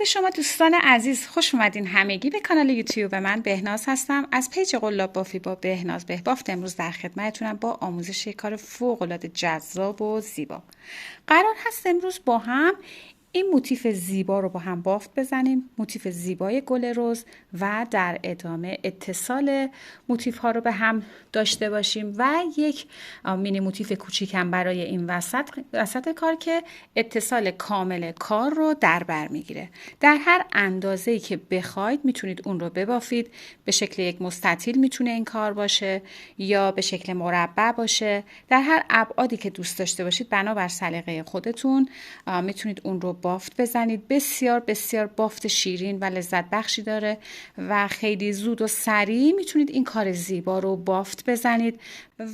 به شما دوستان عزیز، خوش اومدین همگی به کانال یوتیوب من. بهناز هستم از پیج قلاب بافی با بهناز بهبافت. امروز در خدمتتونم با آموزش یک کار فوق العاده جذاب و زیبا. قرار هست امروز با هم این موتیف زیبا رو با هم بافت بزنیم، موتیف زیبای گل رز، و در ادامه اتصال موتیف ها رو به هم داشته باشیم و یک مینی موتیف کوچیکم برای این وسط کار که اتصال کامل کار رو در بر میگیره. در هر اندازه‌ای که بخواید میتونید اون رو ببافید. به شکل یک مستطیل میتونه این کار باشه یا به شکل مربع باشه. در هر ابعادی که دوست داشته باشید بنابر سلیقه خودتون میتونید اون رو بافت بزنید. بسیار بسیار بافت شیرین و لذت بخشی داره و خیلی زود و سریع میتونید این کار زیبا رو بافت بزنید.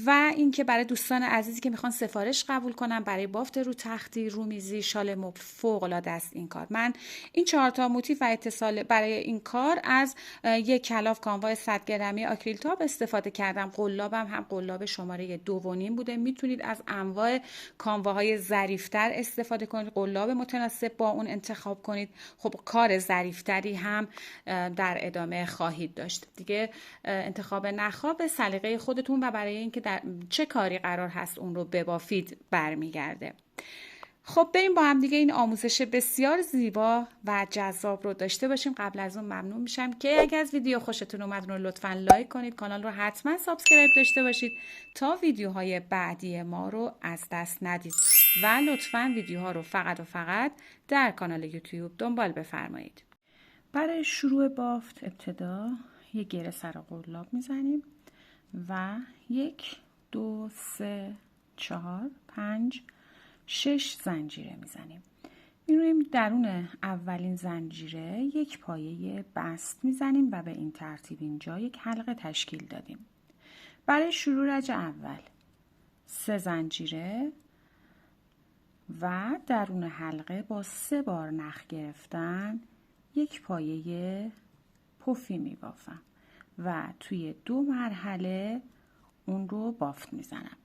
و اینکه برای دوستان عزیزی که میخوان سفارش قبول کنن برای بافت رو تختی، رومیزی، شال مبل، فوق العاده است این کار. من این 4 تا موتیف و اتصال برای این کار از یک کلاف کانوای 100 گرمی آکریل تاب استفاده کردم. قلابم هم قلاب شماره 2.5 بوده. میتونید از انواع کانواهای ظریف‌تر استفاده کنید، قلاب متناسب با اون انتخاب کنید. خب کار ظریف‌تری هم در ادامه خواهید داشت. دیگه انتخاب نخواه به سلیقه خودتون و برای اینکه در چه کاری قرار هست اون رو ببافید برمیگرده. خب بریم با هم دیگه این آموزش بسیار زیبا و جذاب رو داشته باشیم. قبل از اون ممنون میشم که اگر از ویدیو خوشتون اومد رو لطفاً لایک کنید، کانال رو حتما سابسکرایب داشته باشید تا ویدیوهای بعدی ما رو از دست ندید و لطفاً ویدیوها رو فقط و فقط در کانال یوتیوب دنبال بفرمایید. برای شروع بافت ابتدا یک گره سر قلاب میزنیم و 1 2 3 4 5 6 زنجیره میزنیم. میرویم درون اولین زنجیره یک پایه بست میزنیم و به این ترتیب اینجا یک حلقه تشکیل دادیم. برای شروع رج اول 3 زنجیره و درون حلقه با 3 بار نخ گرفتن یک پایه پفی میبافم و توی 2 مرحله اون رو بافت میزنم.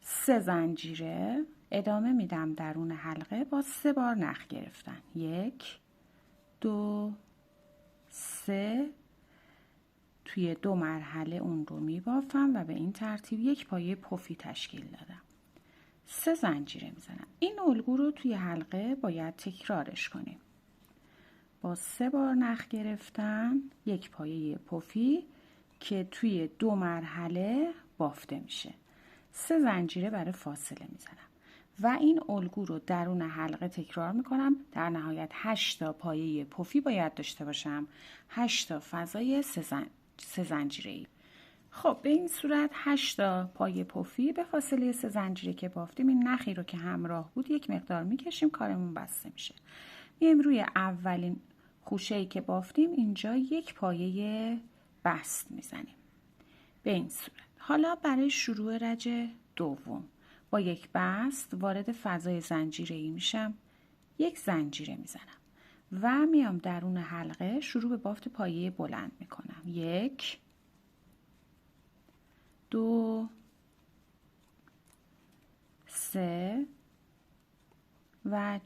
3 زنجیره ادامه میدم درون حلقه با 3 بار نخ گرفتن. 1 2 3 توی 2 مرحله اون رو میبافم و به این ترتیب یک پایه پفی تشکیل دادم. 3 زنجیره میزنم. این الگو رو توی حلقه باید تکرارش کنیم. با 3 بار نخ گرفتن یک پایه پفی که توی 2 مرحله بافته میشه. 3 زنجیره برای فاصله میزنم و این الگو رو درون حلقه تکرار میکنم. در نهایت 8 تا پایه پفی باید داشته باشم، 8 تا فضای 3 زنجیره‌ای. خب به این صورت 8 تا پایه پفی به فاصله 3 زنجیره که بافتیم، این نخی رو که همراه بود یک مقدار میکشیم، کارمون بسته میشه. میایم روی اولین خوشه‌ای که بافتیم اینجا یک پایه بست میزنیم به این صورت. حالا برای شروع رج دوم با یک بست وارد فضای زنجیره‌ای میشم، یک زنجیره میزنم و میام درون حلقه شروع به بافت پایه بلند میکنم. 1 2 3 و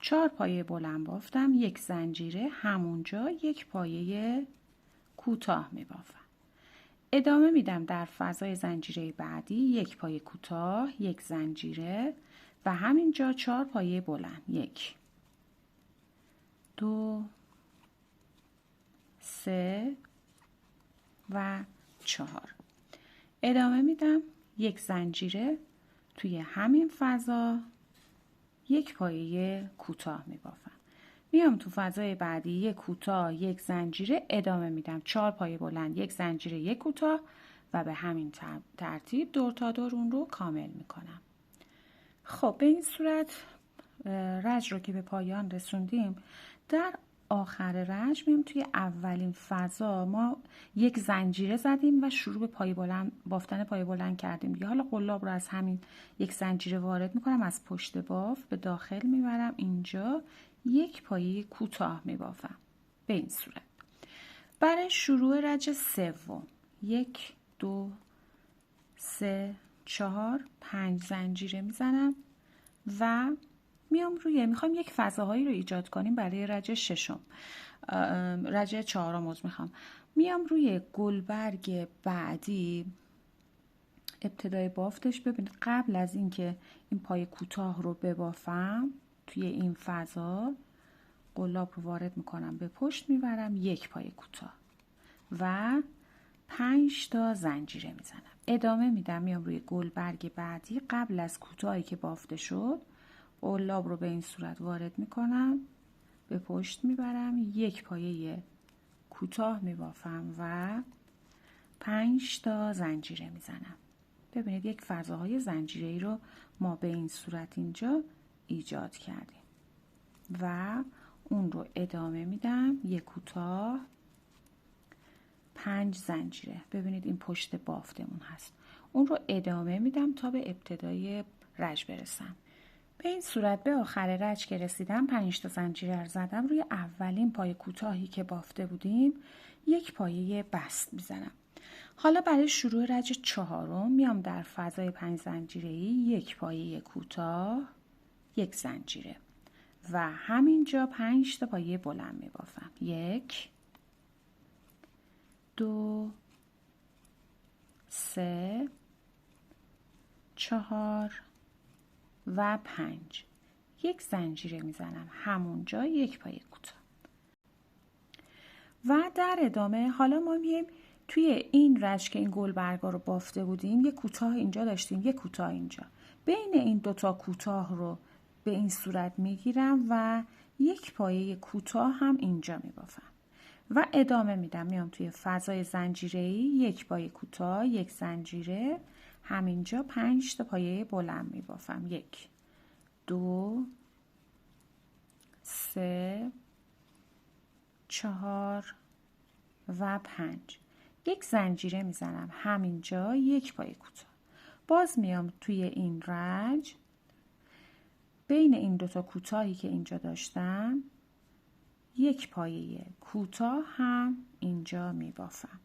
4 پایه بلند بافتم، یک زنجیره، همونجا یک پایه کوتاه میبافم. ادامه میدم در فضای زنجیره بعدی یک پایه کوتاه، یک زنجیره و همینجا 4 پایه بلند. 1 2 3 و 4. ادامه میدم یک زنجیره توی همین فضا یک پایه کوتاه میبافم. میام تو فضای بعدی یک کوتاه، یک زنجیره، ادامه میدم 4 پایه بلند، یک زنجیره، یک کوتاه و به همین ترتیب دور تا دور اون رو کامل میکنم. خب به این صورت رج رو که به پایان رسوندیم، در آخر رج میام توی اولین فضا ما یک زنجیره زدیم و شروع به پایه بلند بافتن پایه بلند کردیم دیگه. حالا قلاب رو از همین یک زنجیره وارد میکنم، از پشت باف به داخل میبرم، اینجا یک پایه کوتاه میبافم به این صورت. برای شروع رج سوم 1 2 3 4 5 زنجیره میزنم و میخوایم یک فضاهایی رو ایجاد کنیم برای رج ششم، رج چهارم میخوام. میام روی گلبرگ بعدی ابتدای بافتش. ببینید قبل از اینکه این پای کوتاه رو ببافم توی این فضا، قلاب رو وارد میکنم، به پشت میبرم، یک پای کوتاه و 5 تا زنجیره میزنم. ادامه میدم، میام روی گلبرگ بعدی قبل از کوتاهی که بافته شد، قلاب رو به این صورت وارد میکنم، به پشت میبرم، یک پایه کوتاه میبافم و 5 تا زنجیره میزنم. ببینید یک فضاهای زنجیره‌ای رو ما به این صورت اینجا ایجاد کردیم و اون رو ادامه میدم، یک کوتاه، 5 زنجیره. ببینید این پشت بافتمون هست. اون رو ادامه میدم تا به ابتدای رج برسم. به این صورت به آخر رج که رسیدم 5 تا زنجیره زدم. روی اولین پای کوتاهی که بافته بودیم یک پایه بست میزنم. حالا برای شروع رج چهارم میام در فضای 5 زنجیره‌ای یک پایه کوتاه، یک زنجیره و همینجا 5 تا پایه بلند میبافم. 1 2 3 4 و 5. یک زنجیره میزنم همونجا، یک پایه کوتاه. و در ادامه حالا ما میایم توی این رج که این گلبرگا رو بافته بودیم، یک کوتاه اینجا داشتیم، یک کوتاه اینجا. بین این دوتا کوتاه رو به این صورت میگیرم و یک پایه کوتاه هم اینجا میبافم و ادامه میدم. میام توی فضای زنجیره‌ای یک پایه کوتاه، یک زنجیره، همینجا 5 تا پایه بلند میبافم. 1 2 3 4 و 5. یک زنجیره میزنم همینجا، یک پایه کوتاه. باز میام توی این رج بین این دوتا کوتاهی که اینجا داشتم یک پایه کوتاه هم اینجا میبافم.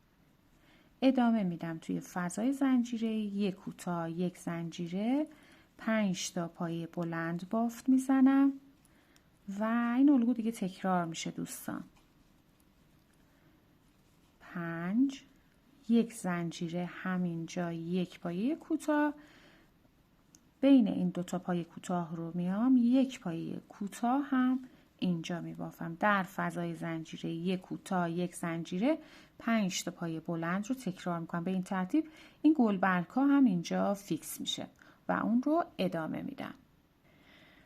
ادامه میدم توی فضای زنجیره یک کوتاه، یک زنجیره، 5 تا پایه بلند بافت میزنم و این الگو دیگه تکرار میشه دوستان. 5 یک زنجیره همینجا، یک پایه کوتاه، بین این دوتا پایه کوتاه رو میام یک پایه کوتاه هم اینجا میبافم. در فضای زنجیره یک کوتاه، یک زنجیره، 5 تا پایه بلند رو تکرار میکنم. به این ترتیب این گلبرگ ها هم اینجا فیکس میشه و اون رو ادامه میدم.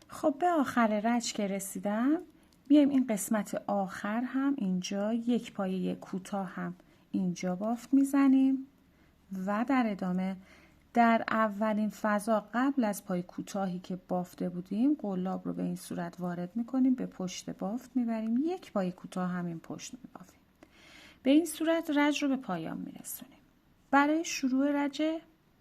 خب به آخر رج که رسیدم میایم این قسمت آخر هم اینجا یک پایه کوتاه هم اینجا بافت میزنیم و در ادامه در اولین فضا قبل از پای کوتاهی که بافته بودیم قلاب رو به این صورت وارد میکنیم، به پشت بافت میبریم، یک پای کوتاه همین پشت میبافیم. به این صورت رج رو به پایان میرسونیم. برای شروع رج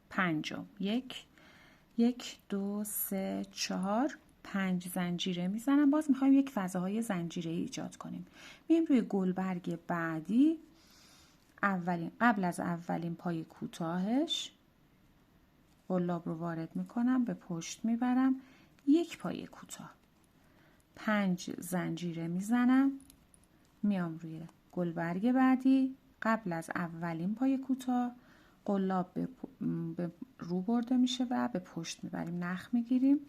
پنجم 1 2 3 4 5 زنجیره میزنم. باز میخوایم یک فضاهای زنجیره ایجاد کنیم. میایم روی گلبرگ بعدی قبل از اولین پای کوتاهش قلاب رو وارد میکنم، به پشت میبرم، یک پایه کوتاه، 5 زنجیره میزنم. میام روی گلبرگ بعدی قبل از اولین پای کوتاه قلاب به رو برده میشه و به پشت میبریم، نخ میگیریم،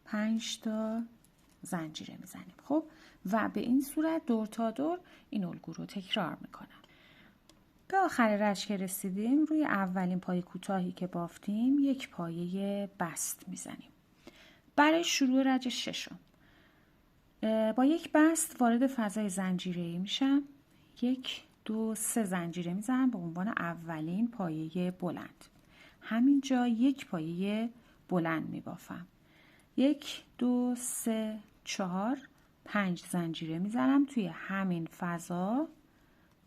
5 تا زنجیره میزنیم. خب و به این صورت دور تا دور این الگو رو تکرار میکنم. به آخر رج که رسیدیم روی اولین پای کوتاهی که بافتیم یک پایه بست میزنیم. برای شروع رج ششم با یک بست وارد فضای زنجیره‌ای میشم. 1 2 3 زنجیره میزنم به عنوان اولین پایه بلند. همینجا یک پایه بلند میبافم. 1 2 3 4 5 زنجیره میزنم توی همین فضا،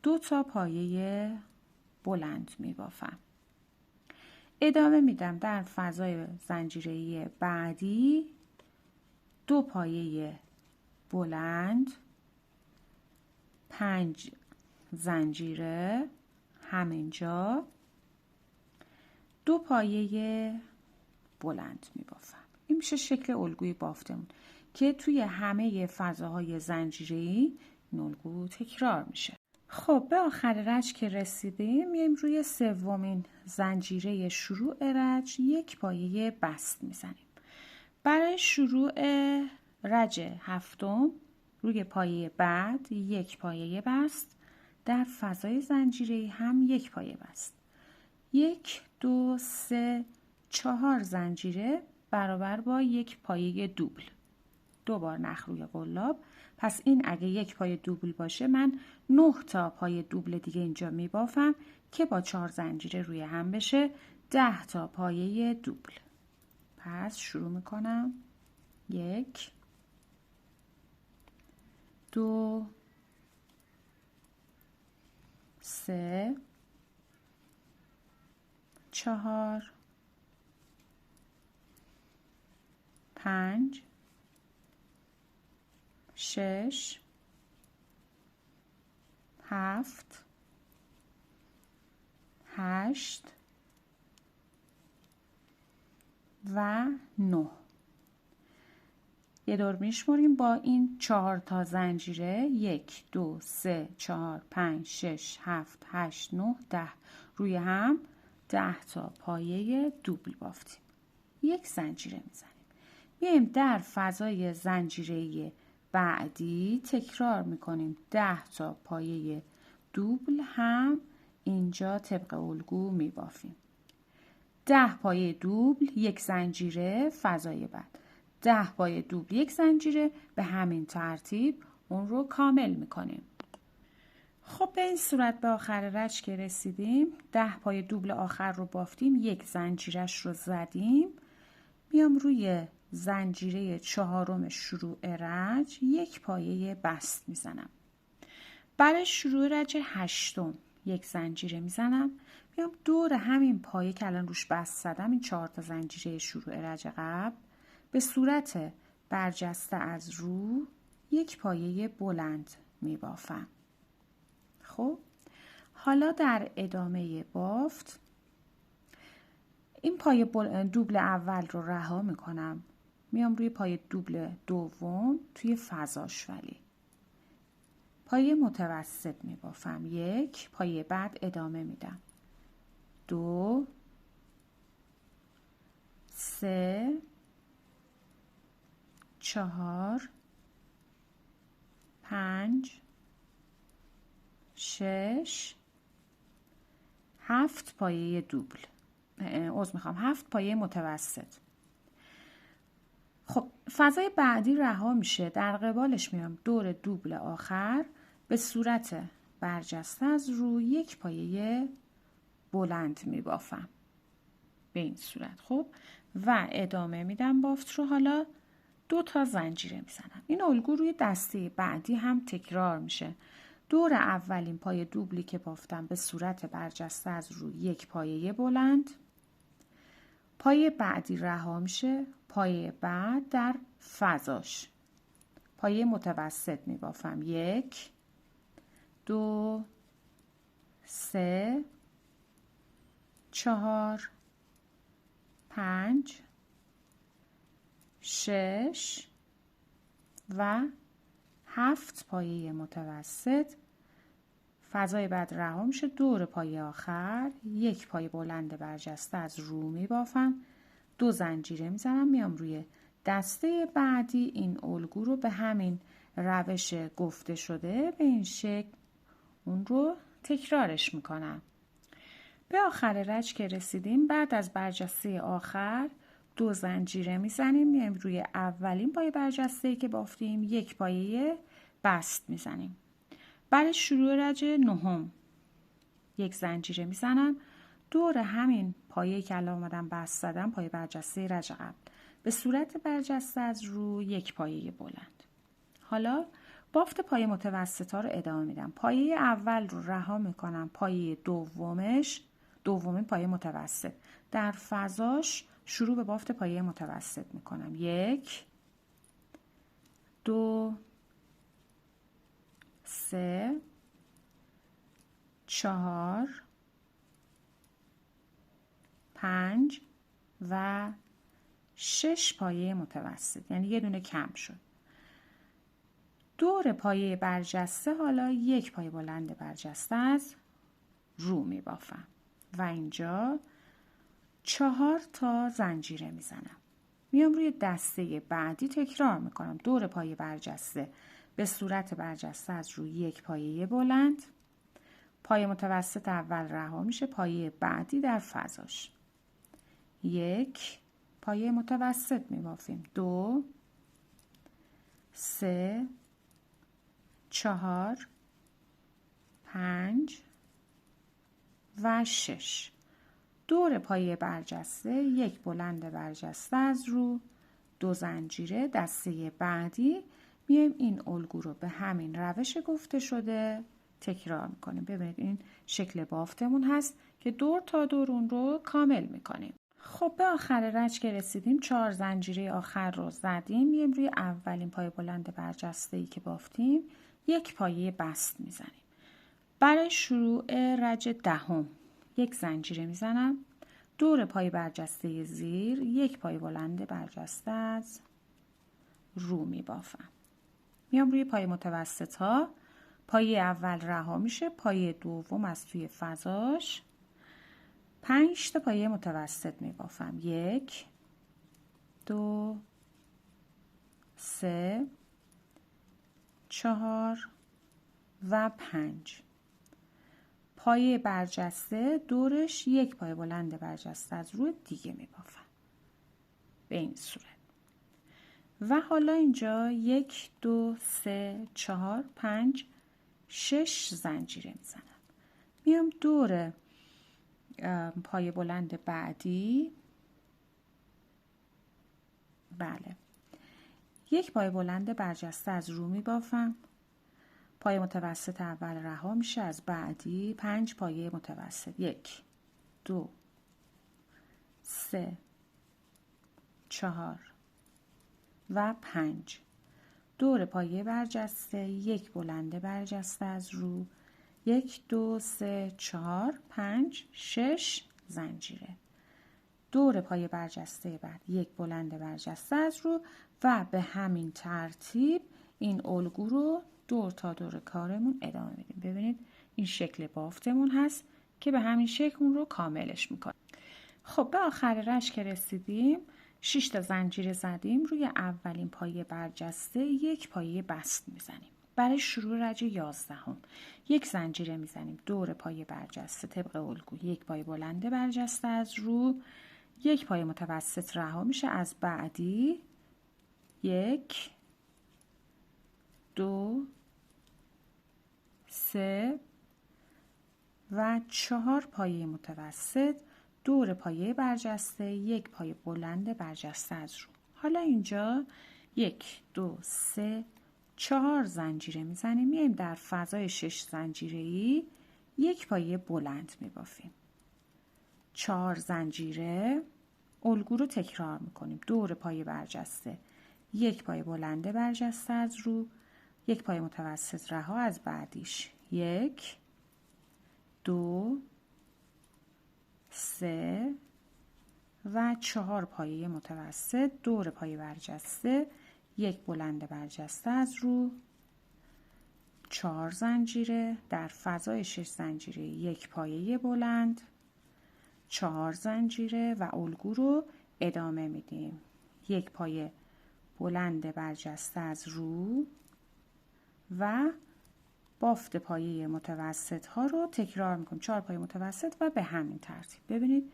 2 تا پایه بلند میبافم. ادامه میدم در فضای زنجیره‌ای بعدی 2 پایه بلند، 5 زنجیره همینجا، 2 پایه بلند میبافم. این میشه شکل الگوی بافتمون که توی همه فضاهای زنجیره‌ای این الگو تکرار میشه. خب به آخر رج که رسیدیم میایم روی سومین زنجیره شروع رج یک پایه بست میزنیم. برای شروع رج هفتم روی پایه بعد یک پایه بست، در فضای زنجیره‌ای هم یک پایه بست. 1 2 3 4 زنجیره برابر با یک پایه دوبل. 2 بار نخ روی قلاب. پس این اگه یک پایه دوبل باشه من 9 تا پایه دوبل دیگه اینجا میبافم که با 4 زنجیره روی هم بشه 10 تا پایه دوبل. پس شروع میکنم. 1 2 3 4 5 6 7 8 و 9. یه دور میشماریم با این 4 تا زنجیره. 1 2 3 4 5 6 7 8 9 10 روی هم 10 تا پایه دوبل بافتیم. یک زنجیره میزنیم. میایم در فضای زنجیره بعدی تکرار میکنیم 10 تا پایه دوبل هم اینجا طبق الگو میبافیم. 10 پایه دوبل یک زنجیره فضای بعد، 10 پایه دوبل یک زنجیره، به همین ترتیب اون رو کامل میکنیم. خب به این صورت به آخر رج که رسیدیم 10 پایه دوبل آخر رو بافتیم، یک زنجیرش رو زدیم. میام روی زنجیره چهارم شروع رج یک پایه بست میزنم. برای شروع رج هشتم یک زنجیره میزنم. میام دور همین پایه که الان روش بست زدم، این 4 تا زنجیره شروع رج قبل، به صورت برجسته از رو یک پایه بلند میبافم. خب حالا در ادامه بافت این پایه دوبل اول رو رها میکنم. میام روی پایه دوبل دوم توی فضاش ولی پایه متوسط میبافم. 1 پایه بعد ادامه میدم. 2 3 4 5 6 7 پایه دوبل، 7 پایه متوسط. خب فضای بعدی رها میشه، در قبالش میام دور دوبل آخر به صورت برجسته از رو یک پایه بلند میبافم به این صورت. خب و ادامه میدم بافت رو. حالا 2 تا زنجیره میزنم. این الگو روی دسته بعدی هم تکرار میشه. دور اولین پایه دوبلی که بافتم به صورت برجسته از رو یک پایه بلند، پایه بعدی رها میشه، پایه بعد در فضاش پایه متوسط میبافم. 1 2 3 4 5 6 و 7 پایه متوسط. فضای بعد رها میشه، دور پایه آخر یک پایه بلند برجسته از رو میبافم، 2 زنجیره میزنم. میام روی دسته بعدی این الگو رو به همین روش گفته شده به این شکل اون رو تکرارش میکنم. به آخر رج که رسیدیم بعد از برجسته آخر 2 زنجیره میزنیم. میایم روی اولین پایه برجسته‌ای که بافتیم یک پایه بست میزنیم. برای شروع رج نهم یک زنجیره میزنم. دور همین پایه که الان اومدم بست زدم، پایه برجسته رج قبل، به صورت برجسته از رو یک پایه بلند. حالا بافت پایه متوسطا رو ادامه میدم. پایه اول رو رها میکنم، پایه دومین پایه متوسط، در فضاش شروع به بافت پایه متوسط میکنم. 1 2 3 4 5 و 6 پایه متوسط، یعنی یه دونه کم شد. دور پایه برجسته حالا یک پایه بلند برجسته از رو می بافم و اینجا 4 تا زنجیره میزنم. میام روی دسته بعدی تکرار میکنم. دور پایه برجسته به صورت برجسته از روی یک پایه بلند، پایه متوسط اول رها میشه، پایه بعدی در فضاش. 1 پایه متوسط میبافیم، 2 3 4 5 و 6. دور پایه برجسته یک بلند برجسته از رو، 2 زنجیره. دسته بعدی میایم این الگو رو به همین روش گفته شده تکرار میکنیم. ببینید این شکل بافتمون هست که دور تا دور اون رو کامل میکنیم. خب به آخر رج که رسیدیم 4 زنجیره آخر رو زدیم. میایم روی اولین پایه بلند برجسته‌ای که بافتیم یک پایه بست میزنیم. برای شروع رج دهم 1 زنجیره میزنم. دور پایه برجسته زیر یک پایه بلند برجسته از رو میبافم. میام روی پایه متوسط ها. پایه اول رها میشه، پایه دوم از توی فضاش 5 تا پایه متوسط میبافم. 1 2 3 4 و 5. پایه برجسته دورش یک پایه بلند برجسته از روی دیگه میبافم به این صورت. و حالا اینجا 1 2 3 4 5 6 زنجیره میزنم. میام دور پایه بلند بعدی، بله، یک پایه بلند برجسته از رو میبافم. پایه متوسط اول رها میشه، از بعدی 5 پایه متوسط. 1 2 3 4 و 5. دور پایه برجسته یک بلند برجسته از رو، 1 2 3 4 5 6 زنجیره. دور پایه برجسته بعد یک بلند برجسته از رو و به همین ترتیب این الگو رو دور تا دور کارمون ادامه میدیم. ببینید این شکل بافتمون هست که به همین شکل اون رو کاملش میکنه. خب به آخر رج که رسیدیم 6 تا زنجیره زدیم. روی اولین پایه برجسته یک پایه بست میزنیم. برای شروع رج 11 1 زنجیره میزنیم. دور پایه برجسته طبق الگو یک پایه بلند برجسته از رو، یک پایه متوسط رها میشه، از بعدی 1 2 3 و 4 پایه متوسط. دور پایه برجسته یک پایه بلند برجسته از رو. حالا اینجا 1 2 3 4 زنجیره میزنیم. میایم در فضای 6 زنجیره‌ای یک پایه بلند میبافیم. 4 زنجیره. الگو رو تکرار میکنیم. دور پایه برجسته یک پایه بلند برجسته از رو، یک پایه متوسط رها، از بعدیش 1 2 3 و 4 پایه متوسط. دور پایه برجسته یک بلند برجسته از رو، 4 زنجیره. در فضای 6 زنجیره یک پایه بلند، 4 زنجیره و الگو رو ادامه میدیم. یک پایه بلند برجسته از رو و بافت پایه متوسط ها رو تکرار میکنیم. 4 پایه متوسط و به همین ترتیب. ببینید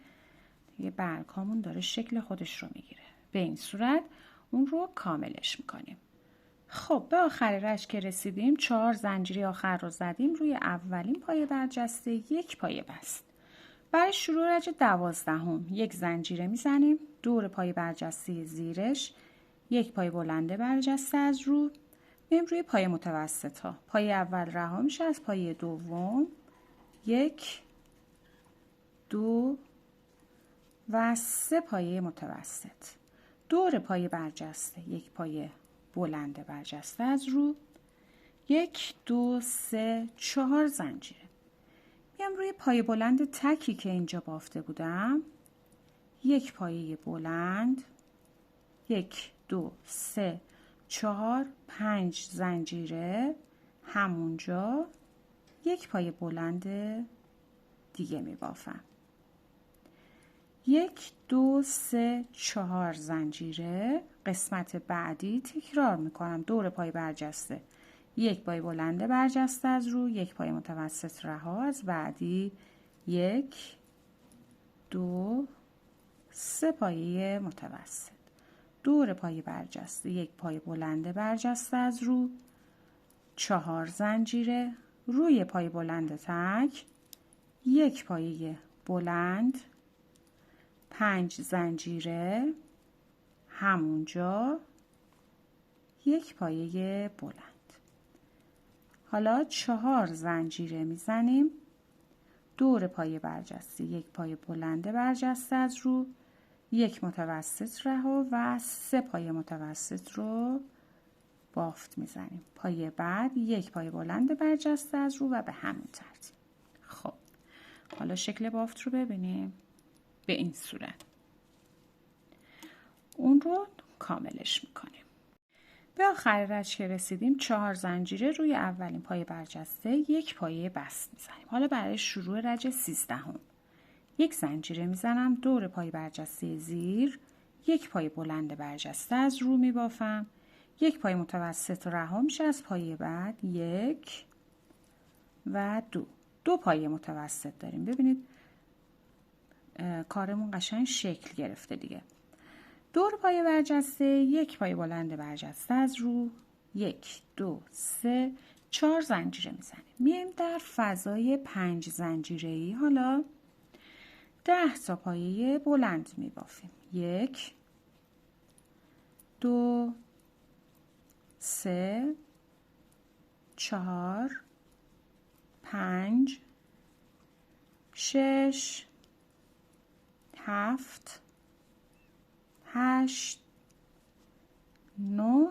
دیگه برگ هامون داره شکل خودش رو میگیره. به این صورت اون رو کاملش میکنیم. خب به آخر رج که رسیدیم 4 زنجیره آخر رو زدیم. روی اولین پایه برجسته یک پایه بست. برای شروع رج 12 1 زنجیره میزنیم. دور پایه برجسته زیرش یک پایه بلند برجسته از رو. میایم روی پایه متوسط ها. پایه اول رها میشه، از پایه دوم 1 2 و 3 پایه متوسط. دور پایه برجسته یک پایه بلند برجسته از رو، 1 2 3 4 زنجیره. میام روی پایه بلند تکی که اینجا بافته بودم یک پایه بلند، 1 2 3 4 5 زنجیره همونجا یک پای بلند دیگه می بافم. 1 2 3 4 زنجیره. قسمت بعدی تکرار میکنم. دور پای برجسته، یک پای بلند برجسته از رو، یک پای متوسط رها از بعدی، 1 2 3 پایه متوسط. دور پای برجسته، یک پای بلند برجسته از رو، 4 زنجیره. روی پای بلند تک یک پایه بلند، 5 زنجیره همونجا یک پایه بلند. حالا 4 زنجیره میزنیم. دور پای برجسته، یک پای بلند برجسته از رو، یک متوسط رها و 3 پای متوسط رو بافت میزنیم. پای بعد یک پای بلند برجسته از رو و به همین ترتیب. خب حالا شکل بافت رو ببینیم. به این صورت اون رو کاملش میکنیم. به آخر رج که رسیدیم 4 زنجیره روی اولین پای برجسته، یک پایه بست میزنیم. حالا برای شروع رج 13 یک زنجیره میزنم. دور پای برجسته زیر یک پای بلند برجسته از رو میبافم. یک پای متوسط رها میشه از پایه بعد، 1 و 2. 2 پایه متوسط داریم. ببینید کارمون قشنگ شکل گرفته دیگه. دور پای برجسته، یک پای بلند برجسته از رو، 1 2 3 4 زنجیره میزنیم. میایم در فضای 5 زنجیره‌ای حالا 10 تا پایه بلند میبافیم. 1 2 3 4 5 6 7 8 9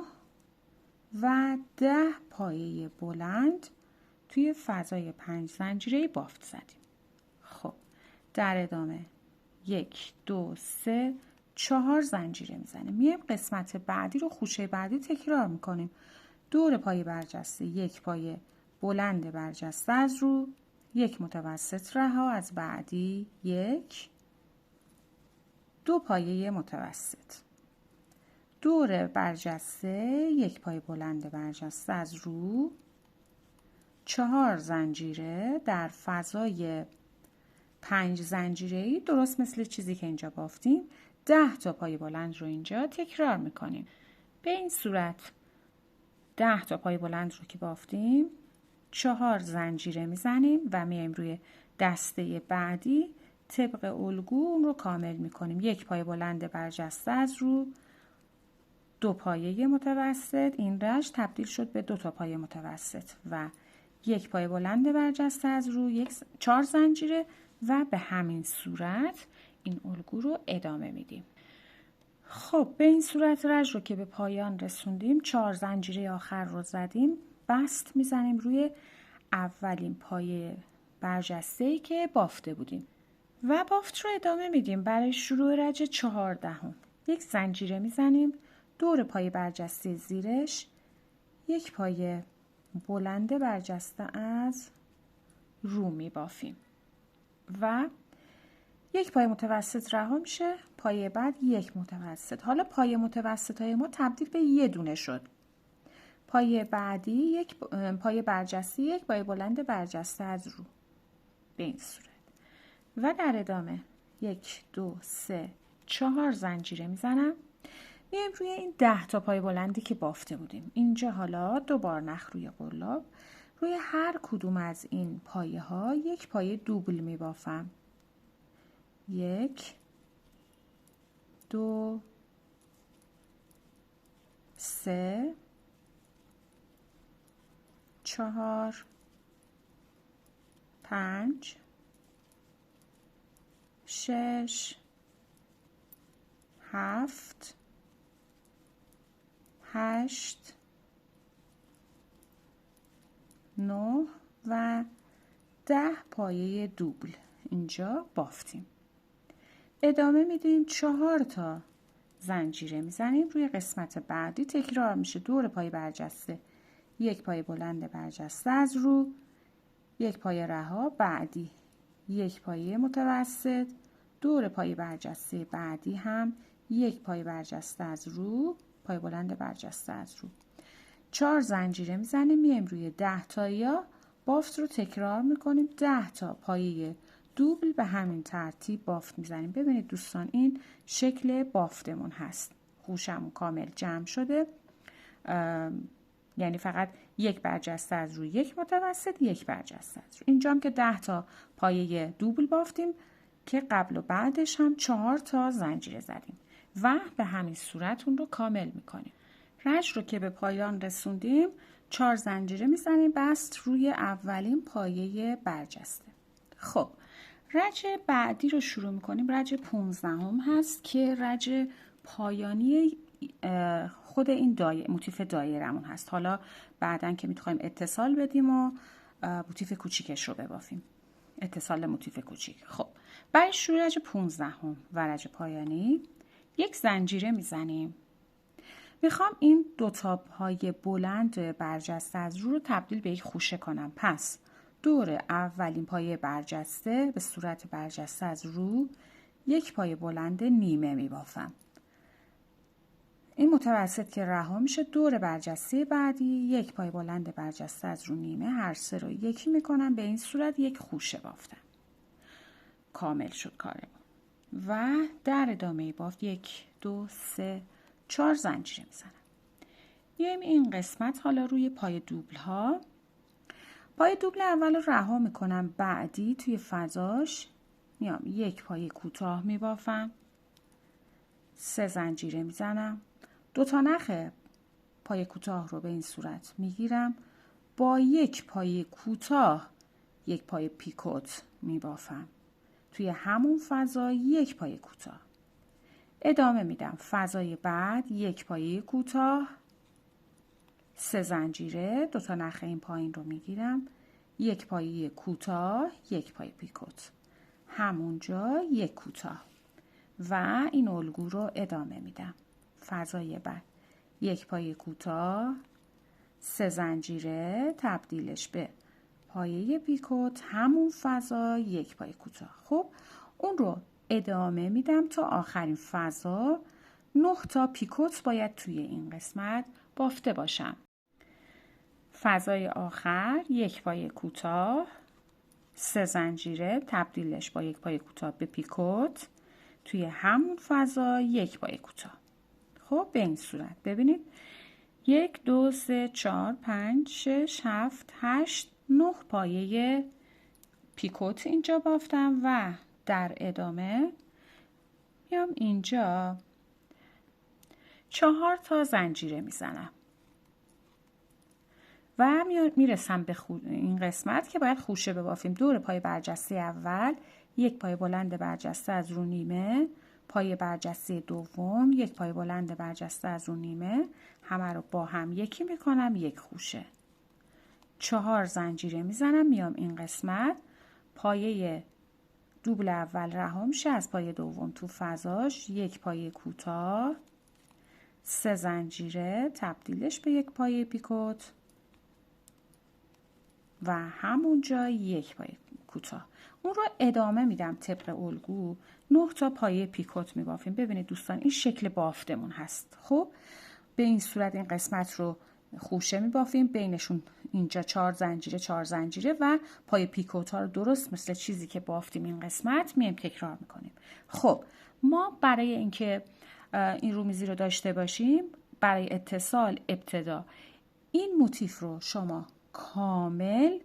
و 10 پایه بلند توی فضای 5 زنجیره بافت زدیم. خب در ادامه 1 2 3 4 زنجیره میزنیم. میایم قسمت بعدی رو، خوشه بعدی تکرار میکنیم. دور پای برجسته، یک پای بلند برجسته از رو، یک متوسط رها از بعدی، 1 2 پایه متوسط. دور برجسته، یک پای بلند برجسته از رو، 4 زنجیره در فضای 5 زنجیره‌ای، درست مثل چیزی که اینجا بافتیم. 10 تا پای بلند رو اینجا تکرار میکنیم. به این صورت 10 تا پای بلند رو که بافتیم 4 زنجیره میزنیم و میایم روی دسته بعدی طبق الگو اون رو کامل میکنیم. یک پای بلند برجسته از رو، 2 پایه متوسط. این رشت تبدیل شد به 2 تا پایه متوسط و یک پای بلند برجسته از رو، 4 زنجیره و به همین صورت این الگو رو ادامه میدیم. خب به این صورت رج رو که به پایان رسوندیم، 4 زنجیره آخر رو زدیم، بست میزنیم روی اولین پایه برجسته‌ای که بافته بودیم و بافت رو ادامه میدیم. برای شروع رج 14 یک زنجیره میزنیم. دور پای برجسته زیرش یک پایه بلند برجسته از رو میبافیم و یک پای متوسط رها میشه. پایه بعد یک متوسط. حالا پایه متوسط های ما تبدیل به یه دونه شد. پایه بعدی یک پایه برجسته، یک پایه بلند برجسته از رو، به این صورت و در ادامه 1 2 3 4 زنجیره میزنم. میایم روی این 10 تا پای بلندی که بافته بودیم. اینجا حالا 2 بار نخ روی قلاب، روی هر کدوم از این پایه ها یک پایه دوبل می بافم. 1 2 3 4 5 6 7 8 9 و 10 پایه دوبل اینجا بافتیم. ادامه میدیم 4 تا زنجیره میزنیم. روی قسمت بعدی تکرار میشه. دور پای برجسته، یک پای بلند برجسته از رو، یک پای رها، بعدی یک پای متوسط، دور پای برجسته بعدی هم یک پای برجسته از رو، پای بلند برجسته از رو. 4 زنجیره میزنیم، میایم روی 10 تایی بافت رو تکرار میکنیم. 10 تا پایه دوبل به همین ترتیب بافت میزنیم. ببینید دوستان این شکل بافتمون هست. خوشمون کامل جمع شده، یعنی فقط یک برجسته از روی، یک متوسط، یک برجسته از روی. اینجا هم که 10 تا پایه دوبل بافتیم که قبل و بعدش هم 4 تا زنجیره زدیم و به همین صورت اون رو کامل میکنیم. رج رو که به پایان رسوندیم 4 زنجیره میزنیم بست روی اولین پایه برجسته. خب رج بعدی رو شروع میکنیم. رج 15 هم هست که رج پایانی خود این موتیف دایرمون هست. حالا بعدن که میخوایم اتصال بدیم و موتیف کوچیکش رو ببافیم، اتصال موتیف کوچیک. خب برای شروع رج 15 هم و رج پایانی 1 زنجیره میزنیم. میخوام این 2 تا پای بلند برجسته از رو تبدیل به یک خوشه کنم. پس دور اولین پایه برجسته به صورت برجسته از رو یک پای بلند نیمه میبافم. این متوسط که رها میشه، دور برجسته بعدی یک پای بلند برجسته از رو نیمه، هر سه رو یکی میکنم، به این صورت یک خوشه بافتم. کامل شد کارمون. و در ادامه بافت 1 2 3 4 زنجیره میزنم. میایم این قسمت حالا روی پای دوبل ها، پای دوبل اول رو رها میکنم، بعدی توی فضاش میام یک پای کوتاه میبافم، 3 زنجیره میزنم، 2 تا نخ پای کوتاه رو به این صورت میگیرم، با یک پای کوتاه یک پای پیکوت میبافم، توی همون فضا یک پای کوتاه ادامه میدم. فضای بعد یک پای کوتاه، 3 زنجیره، 2 تا نخ این پایین رو میگیرم، یک پای کوتاه، یک پای پیکوت، همونجا یک کوتاه و این الگو رو ادامه میدم. فضای بعد یک پای کوتاه، 3 زنجیره، تبدیلش به پایه پیکوت، همون فضا یک پای کوتاه. خب اون رو ادامه میدم تا آخرین فضا. 9 تا پیکوت باید توی این قسمت بافته باشم. فضای آخر یک پای کوتاه، 3 زنجیره، تبدیلش با یک پای کوتاه به پیکوت، توی همون فضا یک پای کوتاه. خب به این صورت ببینید 1 2 3 4 5 6 7 8 9 پایه پیکوت اینجا بافتم و در ادامه میام اینجا 4 تا زنجیره میزنم و میرسم به این قسمت که باید خوشه ببافیم. دور پای برجسته اول یک پای بلند برجسته از رو نیمه، پای برجسته دوم یک پای بلند برجسته از رو نیمه، همه رو با هم یکی میکنم، یک خوشه. 4 زنجیره میزنم، میام این قسمت پایه دوبل اول رها میشه، از پای دوم تو فضاش یک پای کوتاه، 3 زنجیره، تبدیلش به یک پای پیکوت و همونجا یک پای کوتاه. اون رو ادامه میدم طبق الگو. 9 تا پایه پیکوت میبافیم. ببینید دوستان این شکل بافتمون هست. خب به این صورت این قسمت رو خوشه میبافیم، بینشون اینجا 4 زنجیره 4 زنجیره و پای پیکوت ها رو درست مثل چیزی که بافتیم این قسمت میایم تکرار میکنیم. خب ما برای اینکه این رومیزی رو داشته باشیم، برای اتصال ابتدا این موتیف رو شما کامل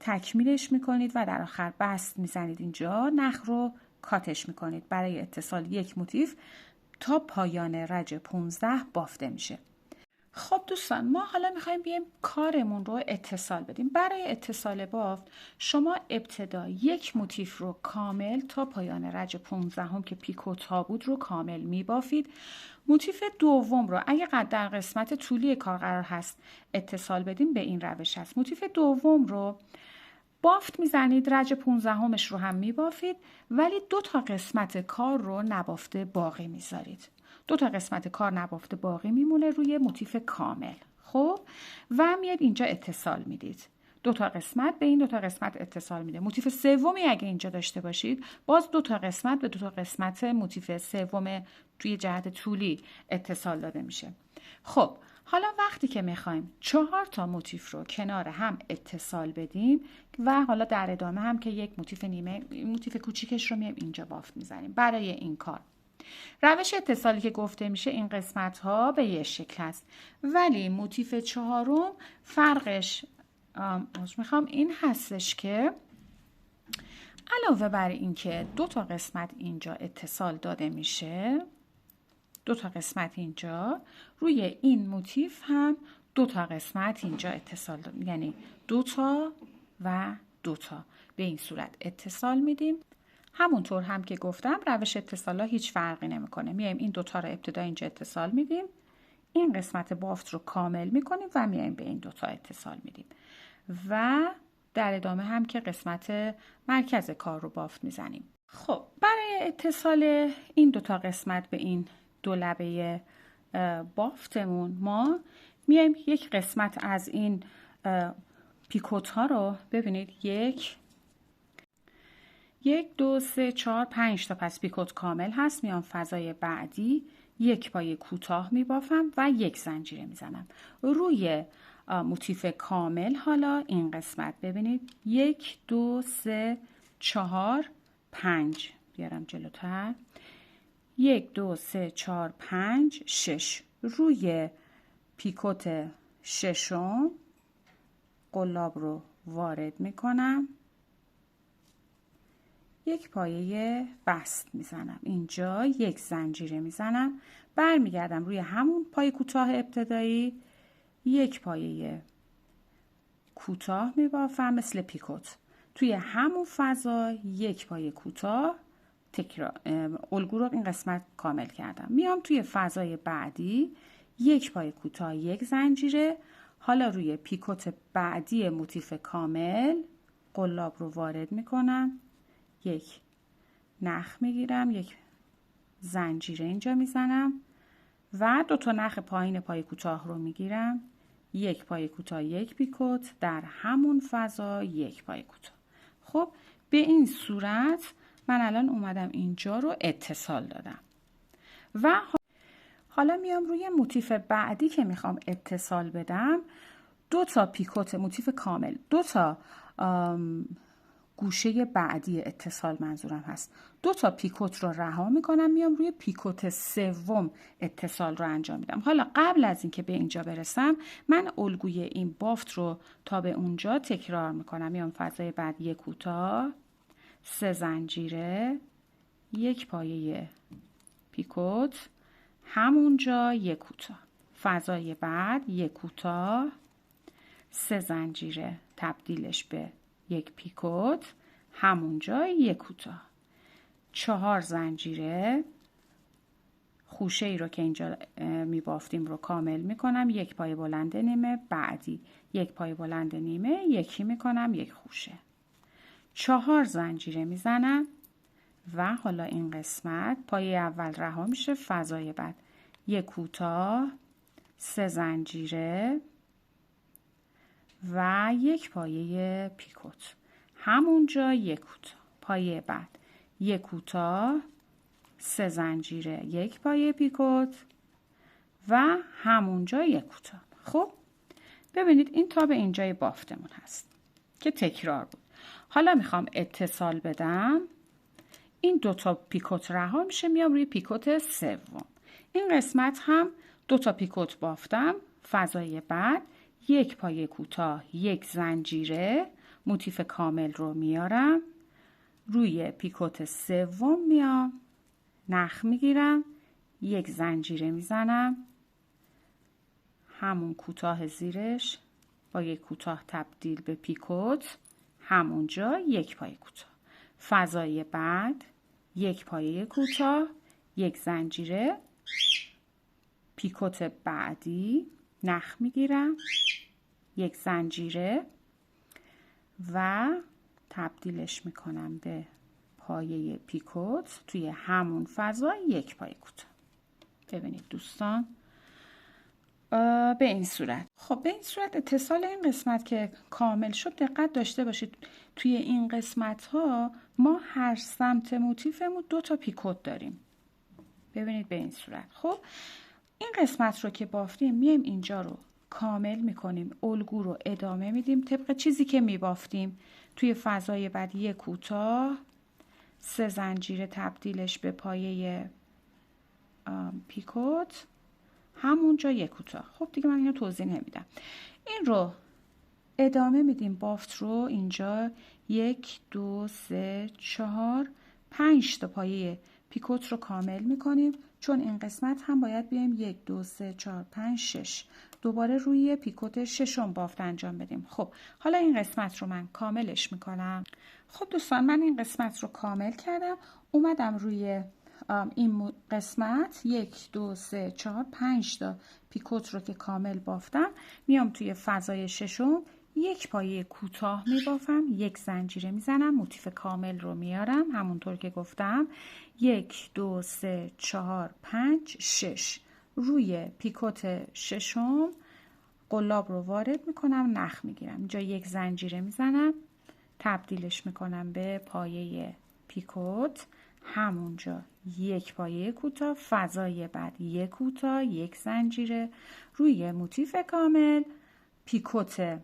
تکمیلش میکنید و در آخر بست میزنید، اینجا نخ رو کاتش میکنید. برای اتصال یک موتیف تا پایان رج 15 بافته میشه. خب دوستان ما حالا میخوایم بیایم کارمون رو اتصال بدیم. برای اتصال بافت شما ابتدا یک موتیف رو کامل تا پایان رج 15 هم که پیکوت ها بود رو کامل میبافید. موتیف دوم رو اگه در قسمت طولی کار قرار هست اتصال بدیم به این روش هست. موتیف دوم رو بافت میزنید، رج 15مش رو هم میبافید، ولی 2 تا قسمت کار رو نبافته باقی میذارید. 2 تا قسمت کار نبافته باقی میمونه روی موتیف کامل. خب و میاد اینجا اتصال میدید. 2 تا قسمت به این 2 تا قسمت اتصال میده. موتیف سومی اگه اینجا داشته باشید، باز 2 تا قسمت به 2 تا قسمت موتیف سوم توی جهت طولی اتصال داده میشه. خب حالا وقتی که میخوایم 4 تا موتیف رو کنار هم اتصال بدیم و حالا در ادامه هم که یک موتیف نیمه، موتیف کوچیکش رو میایم اینجا بافت میزنیم. برای این کار روش اتصالی که گفته میشه این قسمت ها به یه شکل هست، ولی موتیف 4م فرقش میخوام این هستش که علاوه بر این که 2 تا قسمت اینجا اتصال داده میشه، 2 تا قسمت اینجا روی این موتیف هم 2 تا قسمت اینجا اتصال داده، یعنی 2 تا و 2 تا به این صورت اتصال میدیم. همونطور هم که گفتم روش اتصال ها هیچ فرقی نمیکنه. میایم این 2 تا رو ابتدا اینجا اتصال میدیم، این قسمت بافت رو کامل میکنیم و میایم به این 2 تا اتصال میدیم و در ادامه هم که قسمت مرکز کار رو بافت میزنیم. خب برای اتصال این 2 تا قسمت به این 2 لبه بافتمون ما میایم یک قسمت از این پیکوت ها رو ببینید 1 2 3 4 5 تا پس پیکوت کامل هست. میام فضای بعدی یک پای کوتاه میبافم و یک زنجیره میزنم روی موتیف کامل. حالا این قسمت ببینید 1 2 3 4 5 بیارم جلوتر 1 2 3 4 5 6 روی پیکوت 6م قلاب رو وارد میکنم، یک پایه بست میزنم اینجا، یک زنجیره میزنم، برمیگردم روی همون پای کوتاه ابتدایی، یک پایه کوتاه میبافم مثل پیکوت توی همون فضا، یک پایه کوتاه تکرار الگو رو این قسمت کامل کردم. میام توی فضای بعدی یک پایه کوتاه یک زنجیره. حالا روی پیکوت بعدی موتیف کامل قلاب رو وارد میکنم، یک نخ میگیرم، یک زنجیره اینجا میزنم و 2 تا نخ پایین پای کوتاه رو میگیرم، یک پای کوتاه یک پیکوت در همون فضا یک پای کوتاه. خب به این صورت من الان اومدم اینجا رو اتصال دادم و حالا میام روی موتیف بعدی که میخوام اتصال بدم 2 تا پیکوت موتیف کامل، 2 تا گوشه بعدی اتصال منظورم هست، 2 تا پیکوت رو رها میکنم، میام روی پیکوت سوم اتصال رو انجام میدم. حالا قبل از اینکه به اینجا برسم من الگوی این بافت رو تا به اونجا تکرار میکنم. میام فضای بعد یک کوتاه، 3 زنجیره، یک پایه پیکوت، همونجا یک کوتاه، فضای بعد یک کوتاه، 3 زنجیره تبدیلش به یک پیکوت، همونجا یک کوتاه، 4 زنجیره، خوشه ای رو که اینجا می بافتیم رو کامل می کنم، یک پای بلند نیمه، بعدی یک پای بلند نیمه، یکی می کنم یک خوشه، 4 زنجیره می زنم و حالا این قسمت پای اول رها میشه، فضای بعد یک کوتاه، 3 زنجیره و یک پایه پیکوت، همونجا یک کوتاه، پایه بعد یک کوتاه، 3 زنجیره، یک پایه پیکوت و همونجا یک کوتاه. خب ببینید این تا به اینجای بافتمون هست که تکرار بود. حالا میخوام اتصال بدم، این 2 تا پیکوت رها میشه، میام روی پیکوت سوم. این قسمت هم 2 تا پیکوت بافتم، فضای بعد یک پایه کوتاه یک زنجیره، موتیف کامل رو میارم روی پیکوت سوم، میام نخ میگیرم، یک زنجیره میزنم، همون کوتاه زیرش با یک کوتاه تبدیل به پیکوت، همونجا یک پایه کوتاه، فضای بعد یک پایه کوتاه، یک زنجیره، پیکوت بعدی نخ میگیرم، یک زنجیره و تبدیلش میکنم به پایه پیکوت توی همون فضا یک پایه کوتاه. ببینید دوستان به این صورت. خب به این صورت اتصال این قسمت که کامل شد. دقت داشته باشید توی این قسمت ها ما هر سمت موتیفمون 2 تا پیکوت داریم. ببینید به این صورت. خب این قسمت رو که بافتیم میایم اینجا رو کامل میکنیم، الگو رو ادامه میدیم طبق چیزی که میبافتیم. توی فضای بعد یک کوتاه 3 زنجیره تبدیلش به پایه پیکوت، همونجا یک کوتاه. خب دیگه من اینو توضیح نمیدم. این رو ادامه میدیم، بافت رو اینجا 1 2 3 4 5 تا پایه پیکوت رو کامل میکنیم، چون این قسمت هم باید بیایم 1 2 3 4 5 6 دوباره روی پیکوت ششم بافت انجام بدیم. خب حالا این قسمت رو من کاملش میکنم. خب دوستان من این قسمت رو کامل کردم، اومدم روی این قسمت 1 2 3 4 5 تا پیکوت رو که کامل بافتم، میام توی فضای ششم یک پایه کوتاه میبافم، یک زنجیره میزنم، موتیف کامل رو میارم همونطور که گفتم 1 2 3 4 5 6 روی پیکوت ششم قلاب رو وارد میکنم، نخ میگیرم، اینجا یک زنجیره میزنم، تبدیلش میکنم به پایه پیکوت، همونجا یک پایه کوتاه، فضای بعد یک کوتاه، یک زنجیره روی موتیف کامل، پیکوت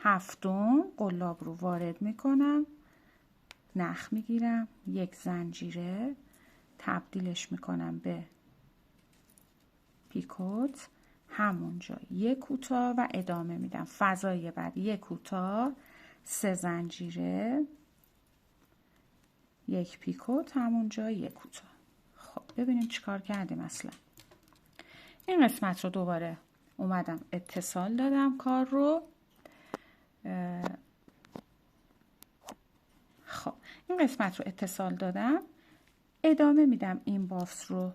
هفتم قلاب رو وارد میکنم، نخ میگیرم، یک زنجیره تبدیلش میکنم به پیکوت، همونجا یک کوتاه و ادامه میدم، فضای بعد یک کوتاه، 3 زنجیره، یک پیکوت، همونجا یک کوتاه. خب ببینیم چیکار کردیم. اصلا این قسمت رو دوباره اومدم اتصال دادم کار رو. خب این قسمت رو اتصال دادم، ادامه میدم این بافت رو،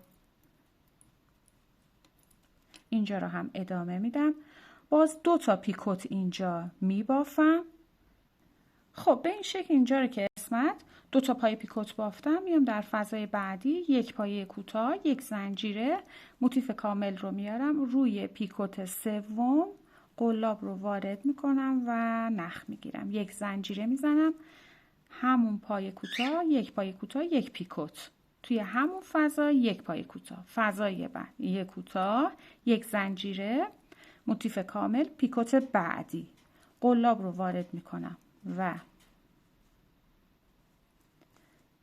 اینجا رو هم ادامه میدم، باز 2 تا پیکوت اینجا میبافم. خب به این شکل اینجا رو که قسمت 2 تا پایه پیکوت بافتم، میام در فضای بعدی یک پایه کوتاه، یک زنجیره، موتیف کامل رو میارم روی پیکوت سوم، قلاب رو وارد میکنم و نخ میگیرم، یک زنجیره میزنم، همون پایه کوتاه، یک پایه کوتاه، یک پیکوت، توی همون فضا یک پایه کوتاه، فضای بعد یک کوتاه، یک زنجیره، موتیف کامل، پیکوت بعدی، قلاب رو وارد میکنم و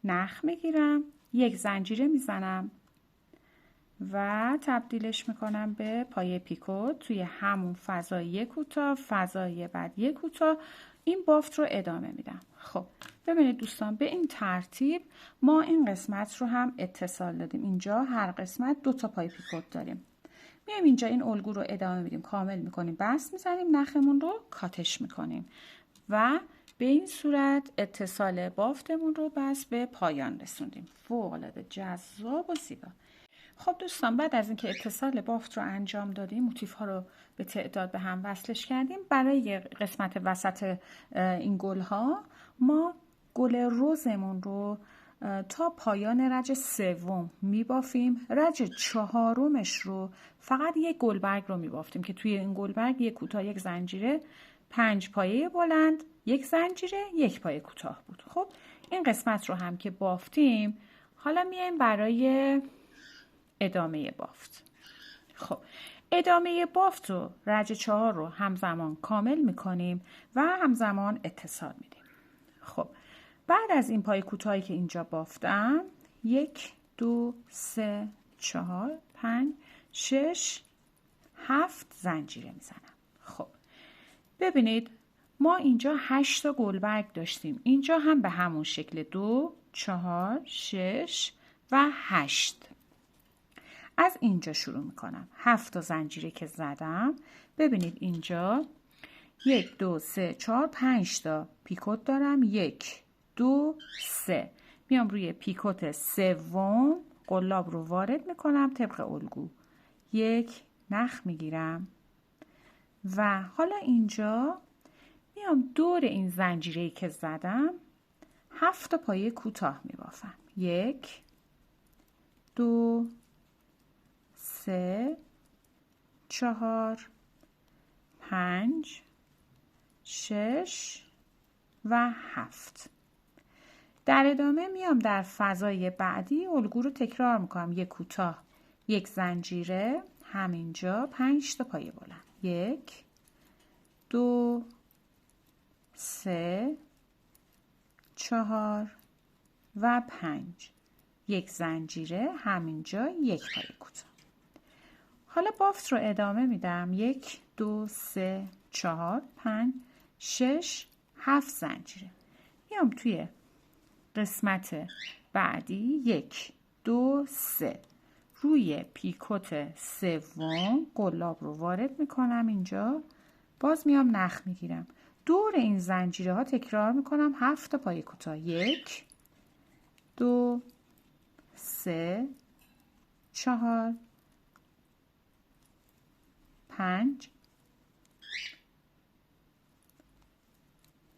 نخ میگیرم، یک زنجیره میزنم و تبدیلش میکنم به پایه پیکوت، توی همون فضای یک کوتاه، فضای بعد یک کوتاه، این بافت رو ادامه میدم. خب ببینید دوستان به این ترتیب ما این قسمت رو هم اتصال دادیم. اینجا هر قسمت 2 تا پایه پیکوت داریم، میایم اینجا این الگو رو ادامه میدیم، کامل میکنیم، بست میزنیم، نخمون رو کاتش میکنیم و به این صورت اتصال بافتمون رو بس به پایان رسوندیم. فوق‌العاده جذاب و زیبا. خب دوستان بعد از اینکه اتصال بافت رو انجام دادیم، موتیف ها رو به تعداد به هم وصلش کردیم، برای قسمت وسط این گل ها ما گل روزمون رو تا پایان رج سوم میبافیم. رج چهارمش رو فقط یک گلبرگ رو میبافتیم که توی این گلبرگ یک کوتاه، یک زنجیره، 5 پایه بلند، یک زنجیره، یک پایه کوتاه بود. خب این قسمت رو هم که بافتیم، حالا میایم برای ادامه بافت. خب ادامه بافت رو رج 4 رو همزمان کامل میکنیم و همزمان اتصال میدیم. خب بعد از این پای کوتاهی که اینجا بافتم، 1 2 3 4 5 6 7 زنجیره میزنم. خب ببینید ما اینجا 8 تا گلبرگ داشتیم، اینجا هم به همون شکل 2 4 6 و 8. از اینجا شروع میکنم، 7 تا زنجیره که زدم، ببینید اینجا 1 2 3 4 5 تا پیکوت دارم، 1 2 3 میام روی پیکوت سوم، قلاب رو وارد میکنم طبق الگو، یک نخ میگیرم و حالا اینجا میام دور این زنجیره‌ای که زدم 7 تا پایه کوتاه میبافم. 1 2 3 4 5 6 و 7. در ادامه میام در فضای بعدی الگو رو تکرار میکنم. یک کوتاه، یک زنجیره، همینجا 5 تا پایه بلند. 1 2 3 4 و 5. یک زنجیره، همینجا یک پایه کوتاه. حالا بافت رو ادامه میدم. 1 2 3 4 5 6 7 زنجیره. میام توی قسمت بعدی 1 2 3 روی پیکوت سوم قلاب رو وارد میکنم. اینجا باز میام نخ میگیرم. دور این زنجیره ها تکرار میکنم 7 تا پایه کوتاه. 1 2 3 4 5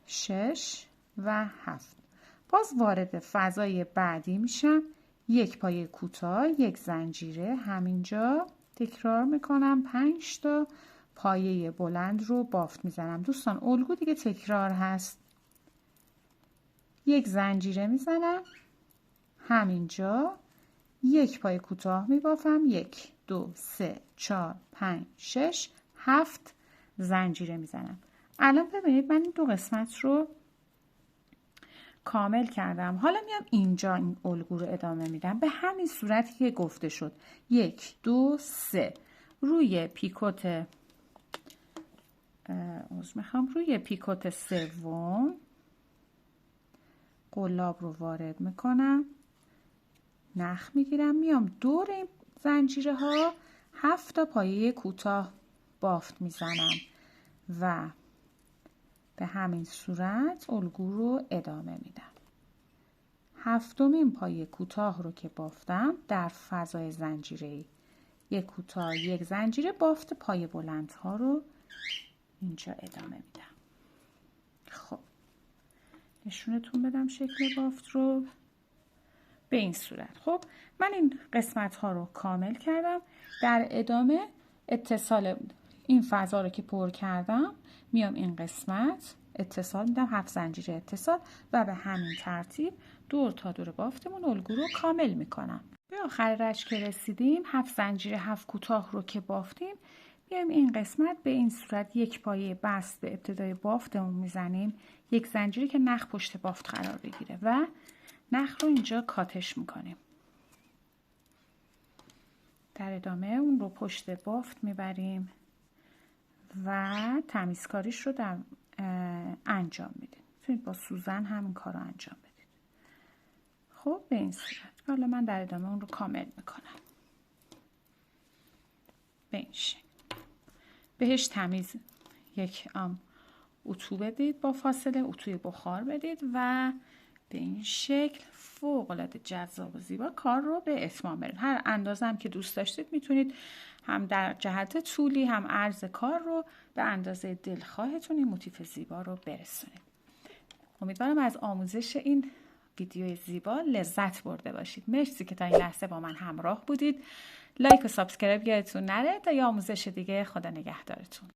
6 و 7. باز وارد فضای بعدی میشم. یک پایه کوتاه، یک زنجیره، همینجا تکرار میکنم 5 تا پایه بلند رو بافت میزنم. دوستان الگو دیگه تکرار هست. یک زنجیره میزنم، همینجا یک پایه کوتاه میبافم. 1 2 3 4 5 6 7 زنجیره میزنم. الان ببینید من این دو قسمت رو کامل کردم. حالا میام اینجا این الگو رو ادامه میدم به همین صورتی که گفته شد. 1 2 3 روی پیکوت روی پیکوت سوم قلاب رو وارد میکنم، نخ میگیرم، میام دور این زنجیره ها 7 تا پایه کوتاه بافت میزنم و به همین صورت الگو رو ادامه میدم. هفتمین پایه کوتاه رو که بافتم در فضای زنجیره‌ای یک کوتاه یک زنجیره بافت پایه بلندها رو اینجا ادامه میدم. خب نشونتون بدم شکل بافت رو به این صورت. خب من این قسمت ها رو کامل کردم. در ادامه اتصال این فضا رو که پر کردم میام این قسمت اتصال میدم، 7 زنجیره اتصال و به همین ترتیب دور تا دور بافتمون الگو رو کامل میکنم. به آخر رشک که رسیدیم 7 زنجیره 7 کوتاه رو که بافتیم میایم این قسمت به این صورت یک پایه بست به ابتدای بافتمون میزنیم، یک زنجیره که نخ پشت بافت قرار بگیره و نخ رو اینجا کاتش میکنیم. در ادامه اون رو پشت بافت میبریم و تمیزکاریش رو انجام میدیم. میتونید با سوزن همین کار رو انجام بدید. خب به این صورت. حالا من در ادامه اون رو کامل میکنم. به این شکل. بهش تمیز یک اتو بدید، با فاصله اتوی بخار بدید و به این شکل فوق‌العاده جذاب و زیبا کار رو به اتمام برید. هر اندازه هم که دوست داشتید میتونید هم در جهت طولی هم عرض کار رو به اندازه دلخواهتون این موتیف زیبا رو برسونید. امیدوارم از آموزش این ویدیو زیبا لذت برده باشید. مرسی که تا این لحظه با من همراه بودید. لایک و سابسکرایب یادتون نره تا یه آموزش دیگه. خدا نگهدارتون.